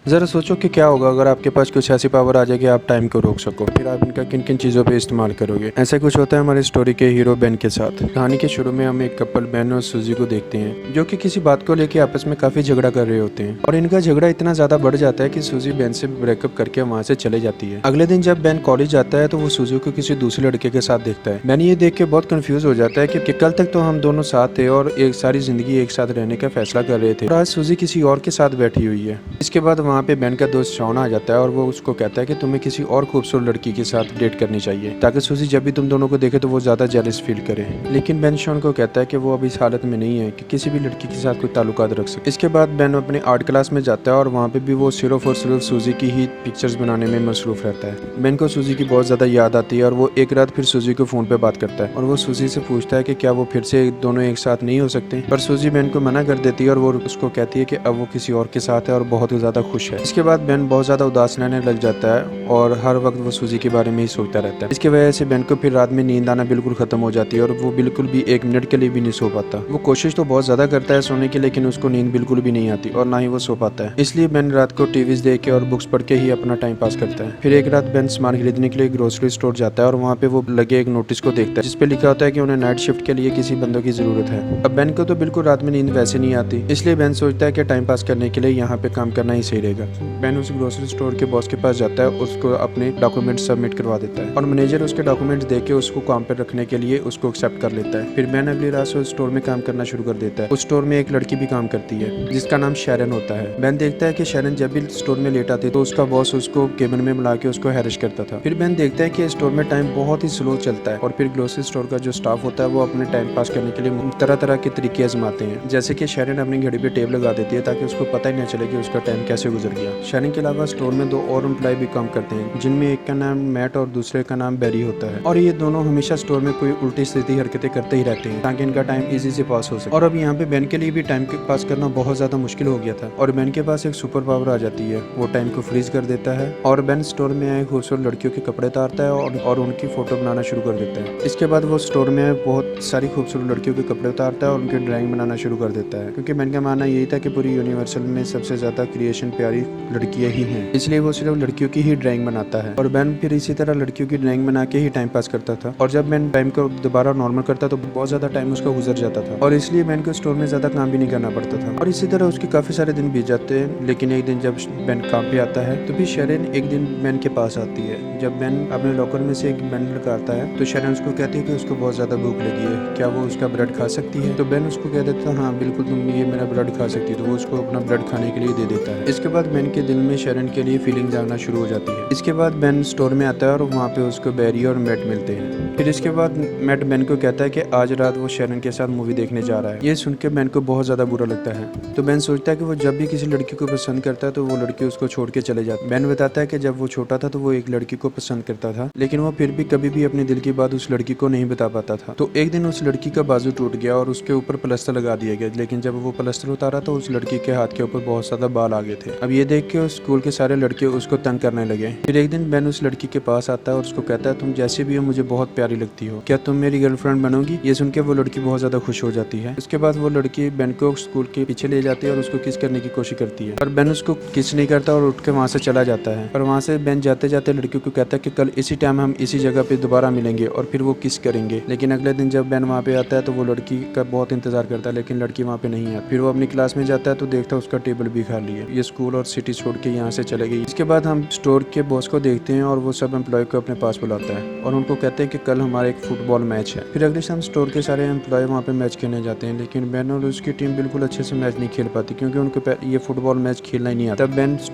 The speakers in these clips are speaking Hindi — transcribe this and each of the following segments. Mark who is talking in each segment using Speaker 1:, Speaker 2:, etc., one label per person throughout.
Speaker 1: ज़रा सोचो कि क्या होगा अगर आपके पास कुछ ऐसी पावर आ जाए कि आप टाइम को रोक सको, फिर आप इनका किन किन चीज़ों पे इस्तेमाल करोगे। ऐसा कुछ होता है हमारी स्टोरी के हीरो बेन के साथ। कहानी के शुरू में हम एक कपल बेन और सूजी को देखते हैं जो कि किसी बात को लेकर आपस में काफ़ी झगड़ा कर रहे होते हैं और इनका झगड़ा इतना ज़्यादा बढ़ जाता है कि सूजी बेन से ब्रेकअप करके वहाँ से चले जाती है। अगले दिन जब बेन कॉलेज जाता है तो वो सूजी को किसी दूसरे लड़के के साथ देखता है। बेन ये देख के बहुत कंफ्यूज हो जाता है कि कल तक तो हम दोनों साथ थे और एक सारी जिंदगी एक साथ रहने का फैसला कर रहे थे और आज सूजी किसी और के साथ बैठी हुई है। इसके बाद वहाँ पे बेन का दोस्त शॉन आ जाता है और वो उसको कहता है कि तुम्हें किसी और खूबसूरत लड़की के साथ डेट करनी चाहिए ताकि सूजी जब भी तुम दोनों को देखे तो वो ज्यादा जेलस फील करे। लेकिन बेन शॉन को कहता है कि वो अभी इस हालत में नहीं है कि किसी भी लड़की के साथ कोई ताल्लुकात रख सके। इसके बाद बेन अपने आर्ट क्लास में जाता है और वहाँ पे भी वो सिर्फ और सिर्फ सूजी की ही पिक्चर्स बनाने में मसरूफ रहता है। बेन को सूजी की बहुत ज्यादा याद आती है और वो एक रात फिर सूजी को फोन पे बात करता है और वो सूजी से पूछता है कि क्या वो फिर से दोनों एक साथ नहीं हो सकते, पर सूजी बेन को मना कर देती है और वो उसको कहती है कि अब वो किसी और के साथ है और बहुत ज्यादा खुश है। इसके बाद बेन बहुत ज्यादा उदास रहने लग जाता है और हर वक्त वो सूजी के बारे में ही सोचता रहता है। इसकी वजह से बेन को फिर रात में नींद आना बिल्कुल खत्म हो जाती है और वो बिल्कुल भी एक मिनट के लिए भी नहीं सो पाता। वो कोशिश तो बहुत ज्यादा करता है सोने की, लेकिन उसको नींद बिल्कुल भी नहीं आती और ना ही वो सो पाता है। इसलिए बेन रात को टीवी देख के और बुक्स पढ़ के ही अपना टाइम पास करता है। फिर एक रात बेन सामान खरीदने के लिए ग्रोसरी स्टोर जाता है और वहाँ पे वो लगे एक नोटिस को देखता है जिसपे लिखा होता है कि उन्हें नाइट शिफ्ट के लिए किसी बंदों की जरूरत है। अब बेन को तो बिल्कुल रात में नींद वैसे नहीं आती, इसलिए बेन सोचता है कि टाइम पास करने के लिए यहाँ पे काम करना ही सही रहेगा। बेन उस ग्रोसरी स्टोर के बॉस के पास जाता है, उसको अपने डॉक्यूमेंट सबमिट करवा देता है और मैनेजर उसके डॉक्यूमेंट्स देख के उसको काम पर रखने के लिए उसको एक्सेप्ट कर लेता है। फिर बेन अगली रात से उस स्टोर में काम करना शुरू कर देता है। उस स्टोर में एक लड़की भी काम करती है जिसका नाम शैरन होता है। बेन देखता है कि शैरन जब भी स्टोर में लेट आती तो उसका बॉस उसको केबिन में बुला के उसको हैरेस करता था। फिर बेन देखता है कि स्टोर में टाइम बहुत ही स्लो चलता है और फिर ग्रोसरी स्टोर का जो स्टाफ होता है वो अपने टाइम पास करने के लिए तरह तरह के तरीके आजमाते हैं, जैसे कि शैरन अपनी घड़ी पे टेप लगा देती है ताकि उसको पता ही न चले कि उसका टाइम कैसे गुजर गया। शैरन के अलावा स्टोर में दो और एम्प्लॉय भी काम करते हैं जिनमें एक का नाम मैट और दूसरे का नाम बेरी होता है और ये दोनों हमेशा स्टोर में कोई उल्टी सीधी हरकतें करते ही रहते हैं ताकि इनका टाइम इजी से पास हो सके। और अब यहाँ पे बेन के लिए भी टाइम के पास करना बहुत ज्यादा मुश्किल हो गया था और बेन के पास एक सुपर पावर आ जाती है। वो टाइम को फ्रीज कर देता है और बेन स्टोर में आए खूबसूरत लड़कियों के कपड़े उतारता है और उनकी फोटो बनाना शुरू कर देता है। इसके बाद वो स्टोर में आए बहुत सारी खूबसूरत लड़कियों के कपड़े उतारता है और उनकी ड्राइंग बनाना शुरू कर देता है, क्योंकि बेन का मानना यही था कि पूरी यूनिवर्सल में सबसे ज्यादा क्रिएशन प्यारी लड़कियां ही हैं, इसलिए वो सिर्फ लड़कियों की ही ड्राइंग बनाता है। और बेन फिर इसी तरह लड़कियों की ड्राइंग बना के ही टाइम पास करता था और जब बेन टाइम को दोबारा नॉर्मल करता तो बहुत ज्यादा टाइम उसका गुजर जाता था और इसलिए बेन को स्टोर में ज्यादा काम भी नहीं करना पड़ता था। और इसी तरह उसके काफी सारे दिन बीत जाते हैं, लेकिन एक दिन जब बेन काम पे आता है तो भी शैरन एक दिन बेन के पास आती है। जब बेन अपने लॉकर में से एक बंडल निकालता है तो शैरन उसको कहती है कि उसको बहुत ज्यादा भूख लगी है, क्या वो उसका ब्लड खा सकती है। तो बेन उसको कह देता है हाँ बिल्कुल तुम ये मेरा ब्लड खा सकती है, तो वो उसको अपना ब्लड खाने के लिए दे देता है। इसके बाद बेन के दिल में शैरन के लिए फीलिंग जागना शुरू हो जाती है। इसके बाद बेन स्टोर में आता है और वहाँ पे उसको बेरी और मैट मिलते हैं। फिर इसके बाद मैट बेन को कहता है कि आज रात वो शैरन के साथ मूवी देखने जा रहा है। ये सुन के बेन को बहुत ज्यादा बुरा लगता है, तो बेन सोचता है कि वो जब भी किसी लड़की को पसंद करता है तो वो लड़की उसको छोड़ के चले जाती है। बेन बताता है कि जब वो छोटा था तो वो एक लड़की को पसंद करता था, लेकिन वो फिर भी कभी भी अपने दिल की बात उस लड़की को नहीं बता पाता था। तो एक दिन उस लड़की का बाजू टूट गया और उसके ऊपर प्लास्टर लगा दिया गया, लेकिन जब वो प्लास्टर उतारा तो उस लड़की के हाथ के ऊपर बहुत ज्यादा बाल आ गए थे। अब ये देख के उस स्कूल के सारे लड़के उसको तंग करने लगे। फिर एक दिन बेन उस लड़की के पास आता है और उसको कहता है तुम जैसे भी हो मुझे बहुत प्यारी लगती हो, क्या तुम मेरी गर्लफ्रेंड बनोगी। ये सुन के वो लड़की बहुत ज्यादा खुश हो जाती है। उसके बाद वो लड़की बेन को स्कूल के पीछे ले जाती है और उसको किस करने की कोशिश करती है, पर बेन उसको किस नहीं करता और उठ के वहाँ से चला जाता है। पर वहाँ से बेन जाते जाते लड़की को कहता है कि कल इसी टाइम हम इसी जगह पे दोबारा मिलेंगे और फिर वो किस करेंगे। लेकिन अगले दिन जब बेन वहाँ पे आता है तो वो लड़की का बहुत इंतजार करता है, लेकिन लड़की वहाँ पे नहीं है। फिर वो अपनी क्लास में जाता है तो देखता है उसका टेबल भी खाली है। ये स्कूल और सिटी छोड़ के यहाँ से चले गई। इसके बाद हम स्टोर के बॉस को देखते हैं और वो सब एम्प्लॉय को अपने पास बुलाता है और उनको कहते हैं कि कल हमारा एक फुटबॉल मैच है। फिर अगले शाम स्टोर के सारे एम्प्लॉय वहाँ पे मैच खेलने जाते हैं, लेकिन बेन और उसकी टीम बिल्कुल अच्छे से मैच नहीं खेल पाती क्योंकि उनको ये फुटबॉल मैच खेलना ही नहीं आता।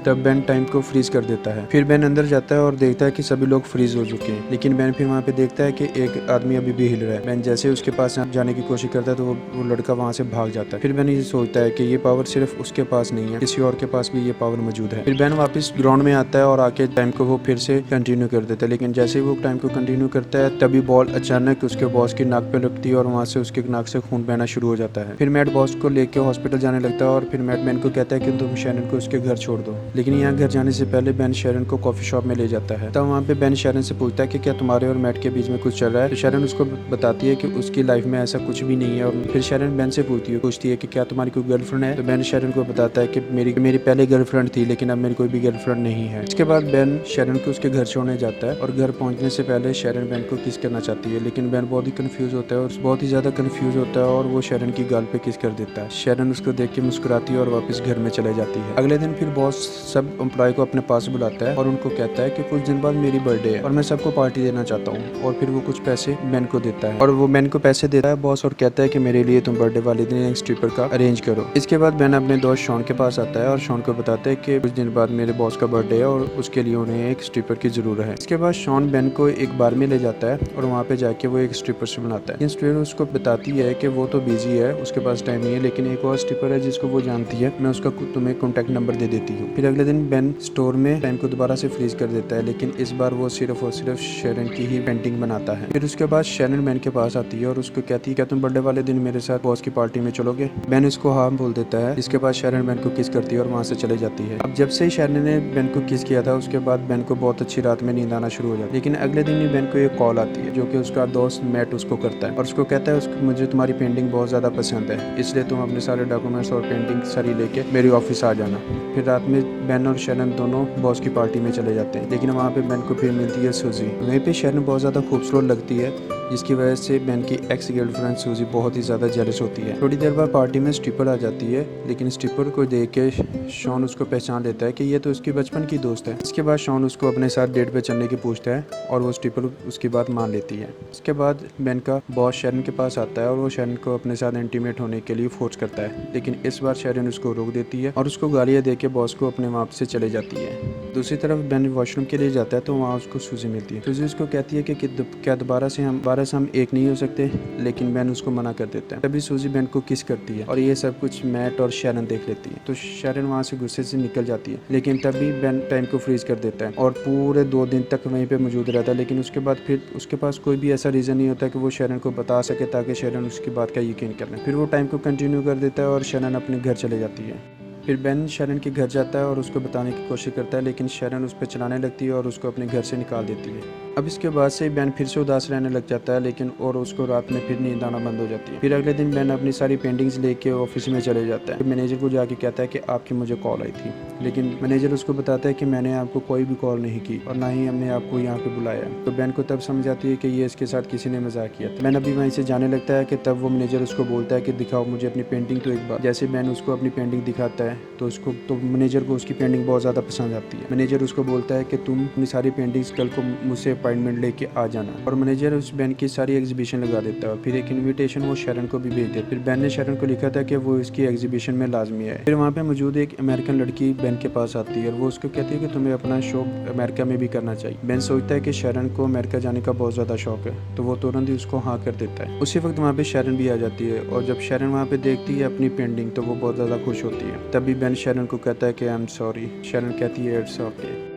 Speaker 1: तब बेन टाइम को फ्रीज कर देता है। फिर बेन अंदर जाता है और देखता है कि सभी लोग फ्रीज हो चुके हैं, लेकिन बेन फिर वहाँ पे देखता है कि एक आदमी अभी भी हिल रहा है। बेन जैसे उसके पास जाने की कोशिश करता है तो वो लड़का वहाँ से भाग जाता है। फिर बेन ये सोचता है कि ये पावर सिर्फ उसके पास नहीं है, किसी और के पास भी ये पावर मौजूद है। फिर बेन वापस ग्राउंड में आता है और आके टाइम को वो फिर से कंटिन्यू कर देता है, लेकिन जैसे ही वो टाइम को कंटिन्यू करता है तभी बॉल अचानक उसके बॉस की नाक पे लगती है और वहाँ से उसके नाक से खून बहना शुरू हो जाता है। फिर मैट बॉस को लेके हॉस्पिटल जाने लगता है और फिर मैट बेन को कहता है कि तुम शैरन को उसके घर छोड़ दो, लेकिन यहाँ घर जाने से पहले बेन शैरन को कॉफी शॉप में ले जाता है। तब वहाँ पे बेन शैरन से पूछता है कि क्या तुम्हारे और मैट के बीच में कुछ चल रहा है। तो शैरन उसको बताती है कि उसकी लाइफ में ऐसा कुछ भी नहीं है और फिर शैरन बेन से पूछती है कि क्या तुम्हारी कोई गर्लफ्रेंड है। तो बेन शैरन को बताता है कि मेरी पहले गर्लफ्रेंड थी लेकिन अब मेरी कोई भी गर्लफ्रेंड नहीं है। इसके बाद बेन शैरन को उसके घर छोड़ने जाता है और घर पहुंचने से पहले शैरन बेन को किस करना चाहती है, लेकिन बेन बहुत ही कंफ्यूज होता है और बहुत ही ज्यादा कंफ्यूज होता है और वो शैरन की गाल पे किस कर देता है। शैरन उसको देख के मुस्कुराती है और वापस घर में चले जाती है। अगले दिन फिर बॉस सब एम्प्लॉय को अपने पास बुलाता है और उनको कहता है कि कुछ दिन बाद मेरी बर्थडे है और मैं सबको पार्टी देना चाहता हूँ, और फिर वो कुछ पैसे बेन को देता है और वो बेन को पैसे देता है बॉस, और कहता है कि मेरे लिए तुम बर्थडे वाले दिन एक स्ट्रिपर का अरेंज करो। इसके बाद बेन अपने दोस्त शॉन के पास आता है और शॉन को बताता है कि कुछ दिन बाद मेरे बॉस का बर्थडे है और उसके लिए उन्हें एक स्ट्रिपर की जरूरत है। इसके बाद शॉन बेन को एक बार में ले जाता है और वहाँ पे जाके वो एक स्ट्रिपर से मिलाता है। स्ट्रिपर उसको बताती है कि वो तो बिजी है, उसके पास टाइम नहीं है, लेकिन एक और स्ट्रिपर है जिसको वो जानती है, मैं उसका तुम्हें कॉन्टैक्ट नंबर दे देती हूँ। फिर अगले दिन बेन स्टोर में टाइम को दोबारा से फ्रीज कर देता है, लेकिन इस बार वो सिर्फ और सिर्फ शैरन की ही पेंटिंग बनाता है। फिर उसके बाद शैरन बेन के पास आती है और उसको कहती है क्या तुम बर्थडे वाले दिन मेरे साथ बॉस की पार्टी में चलोगे। बेन इसको हाँ बोल देता है। इसके बाद शैरन बेन को किस करती है और वहाँ से चले जाती है। अब जब से ही शैरन ने बेन को किस किया था उसके बाद बेन को बहुत अच्छी रात में नींद आना शुरू हो जाती है, लेकिन अगले दिन ही बेन को एक कॉल आती है जो कि उसका दोस्त मैट उसको करता है और उसको कहता है मुझे तुम्हारी पेंटिंग बहुत ज़्यादा पसंद है, इसलिए तुम अपने सारे डॉक्यूमेंट्स और पेंटिंग सारी लेके मेरी ऑफिस आ जाना। फिर रात में बेन और शैरन दोनों बॉस की पार्टी में चले जाते हैं, लेकिन वहाँ पे बेन को फिर मिलती है सूजी। वहीं पे शैरन बहुत ज़्यादा खूबसूरत लगती है, जिसकी वजह से बेन की एक्स गर्लफ्रेंड सूजी बहुत ही ज़्यादा जेलस होती है। थोड़ी देर बाद पार्टी में स्ट्रिपर आ जाती है, लेकिन स्ट्रिपर को देख के शॉन उसको पहचान लेता है कि ये तो उसकी बचपन की दोस्त है। इसके बाद शॉन उसको अपने साथ डेट पे चलने की पूछता है और वो स्ट्रिपर उसकी बात मान लेती है। इसके बाद बेन का बॉस शैरन के पास आता है और वो शैरन को अपने साथ इंटीमेट होने के लिए फोर्स करता है, लेकिन इस बार शैरन उसको रोक देती है और उसको गालियाँ दे के बॉस को अपने वहाँ से चले जाती है। दूसरी तरफ बेन वॉशरूम के लिए जाता है तो वहाँ उसको सूजी मिलती है। सूजी उसको कहती है कि क्या दोबारा से हम एक नहीं हो सकते, लेकिन बेन उसको मना कर देता है। तभी सूजी बेन को किस करती है और ये सब कुछ मैट और शैरन देख लेती है, तो शैरन वहाँ से गुस्से से निकल जाती है, लेकिन तभी बेन टाइम को फ्रीज कर देता है और पूरे 2 दिन तक वहीं पे मौजूद रहता है। लेकिन उसके बाद फिर उसके पास कोई भी ऐसा रीज़न नहीं होता कि वो शैरन को बता सके ताकि शैरन उसकी बात का यकीन कर ले। फिर वो टाइम को कंटिन्यू कर देता है और शैरन अपने घर चले जाती है। फिर बेन शैरन के घर जाता है और उसको बताने की कोशिश करता है, लेकिन शैरन उस पर चलाने लगती है और उसको अपने घर से निकाल देती है। अब इसके बाद से बेन फिर से उदास रहने लग जाता है, लेकिन और उसको रात में फिर नींद आना बंद हो जाती है। फिर अगले दिन बेन अपनी सारी पेंटिंग्स लेके ऑफिस में चले जाता है। मैनेजर को जाके कहता है कि आपकी मुझे कॉल आई थी, लेकिन मैनेजर उसको बताता है कि मैंने आपको कोई भी कॉल नहीं की और ना ही हमने आपको यहाँ पे बुलाया। तो बेन को तब समझ आती है कि ये इसके साथ किसी ने मजाक किया। बेन अभी वहीं से जाने लगता है कि तब वो मैनेजर उसको बोलता है कि दिखाओ मुझे अपनी पेंटिंग। तो एक बार जैसे बेन उसको अपनी पेंटिंग दिखाता है तो मैनेजर को उसकी पेंटिंग बहुत ज़्यादा पसंद आती है। मैनेजर उसको बोलता है कि तुम अपनी सारी पेंटिंग्स कल को मुझसे अपॉइंटमेंट लेके आ जाना, और मैनेजर उस बेन की सारी एग्जीबिशन लगा देता है। फिर एक इनविटेशन वो शैरन को भी भेज देता है। फिर बेन ने शैरन को लिखा था कि वो इसकी एग्जीबिशन में लाजमी है। फिर वहाँ पे मौजूद एक अमेरिकन लड़की बेन के पास आती है और वो उसको कहती है कि तुम्हें अपना शो अमेरिका में भी करना चाहिए। बेन सोचता है कि शैरन को अमेरिका जाने का बहुत ज़्यादा शौक है, तो वो तुरंत ही उसको हाँ कर देता है। उसी वक्त वहाँ पे शैरन भी आ जाती है और जब शैरन वहाँ पे देखती है अपनी पेंटिंग तो वो बहुत ज़्यादा खुश होती है। तभी बेन शैरन को कहता है कि आई एम सॉरी। शैरन कहती है इट्स ओके।